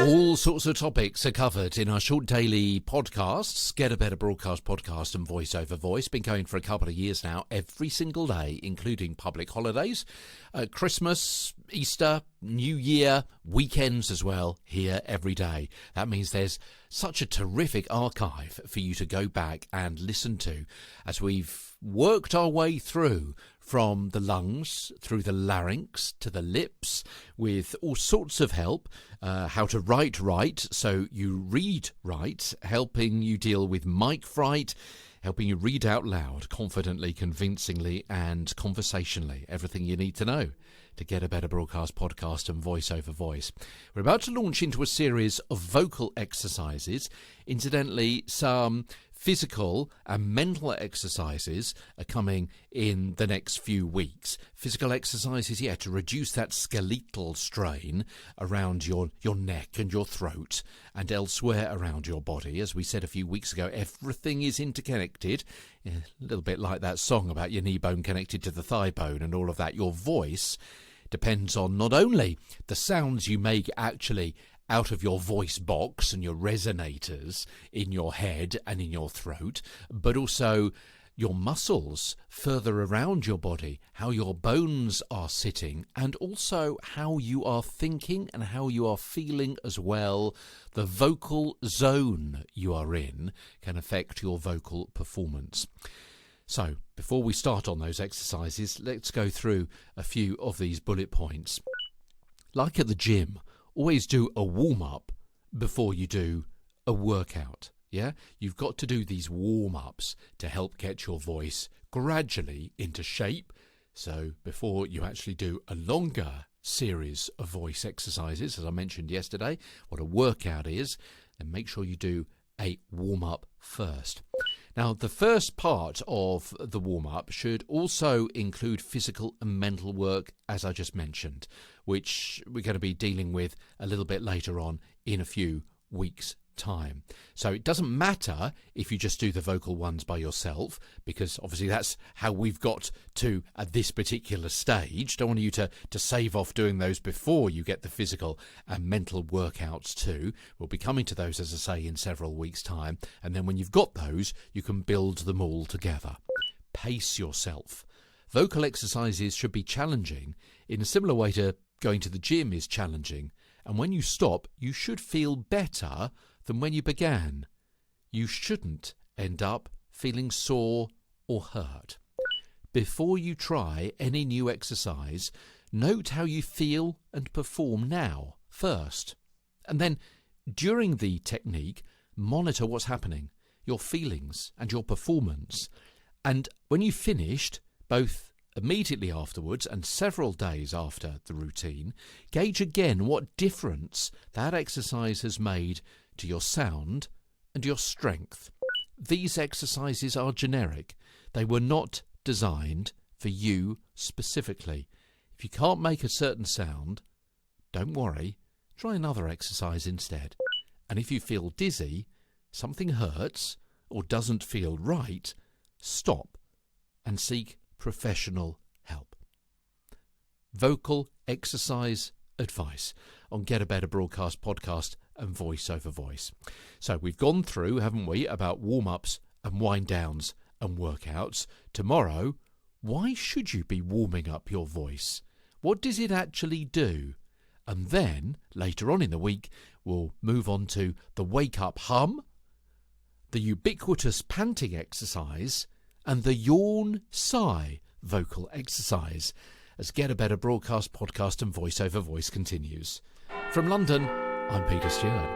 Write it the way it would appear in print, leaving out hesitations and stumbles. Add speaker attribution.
Speaker 1: All sorts of topics are covered in our short daily podcasts, Get a Better Broadcast podcast and Voice Over Voice. Been going for a couple of years now, every single day, including public holidays, Christmas, Easter, New Year, weekends as well, here every day. That means there's such a terrific archive for you to go back and listen to as we've worked our way through from the lungs, through the larynx to the lips, with all sorts of help, how to write right so you read right, helping you deal with mic fright, helping you read out loud confidently, convincingly and conversationally. Everything you need to know to Get a Better Broadcast podcast and Voice Over Voice. We're about to launch into a series of vocal exercises. Incidentally, some physical and mental exercises are coming in the next few weeks. Physical exercises, to reduce that skeletal strain around your neck and your throat and elsewhere around your body. As we said a few weeks ago, everything is interconnected. A little bit like that song about your knee bone connected to the thigh bone and all of that. Your voice depends on not only the sounds you make actually out of your voice box and your resonators in your head and in your throat, but also your muscles further around your body, how your bones are sitting, and also how you are thinking and how you are feeling as well. The vocal zone you are in can affect your vocal performance. So, before we start on those exercises, let's go through a few of these bullet points. Like at the gym, always do a warm-up before you do a workout, yeah? You've got to do these warm-ups to help get your voice gradually into shape. So before you actually do a longer series of voice exercises, as I mentioned yesterday, what a workout is, then make sure you do a warm-up first. Now, the first part of the warm-up should also include physical and mental work, as I just mentioned, which we're going to be dealing with a little bit later on in a few weeks' time. So it doesn't matter if you just do the vocal ones by yourself, because obviously that's how we've got to at this particular stage. Don't want you to save off doing those before you get the physical and mental workouts too. We'll be coming to those, as I say, in several weeks' time. And then when you've got those, you can build them all together. Pace yourself. Vocal exercises should be challenging in a similar way to going to the gym is challenging. And when you stop, you should feel better than when you began. You shouldn't end up feeling sore or hurt. Before you try any new exercise, note how you feel and perform now first. And then, during the technique, monitor what's happening, your feelings and your performance. And when you've finished, both immediately afterwards and several days after the routine, gauge again what difference that exercise has made to your sound and your strength. These exercises are generic. They were not designed for you specifically. If you can't make a certain sound, don't worry, try another exercise instead. And if you feel dizzy, something hurts, or doesn't feel right, stop and seek professional help. Vocal exercise advice on Get a Better Broadcast podcast and Voice Over Voice. So we've gone through, haven't we, about warm-ups and wind-downs and workouts. Tomorrow, why should you be warming up your voice? What does it actually do? And then, later on in the week, we'll move on to the wake-up hum, the ubiquitous panting exercise, and the yawn sigh vocal exercise as Get a Better Broadcast podcast and Voice Over Voice continues. From London, I'm Peter Stewart.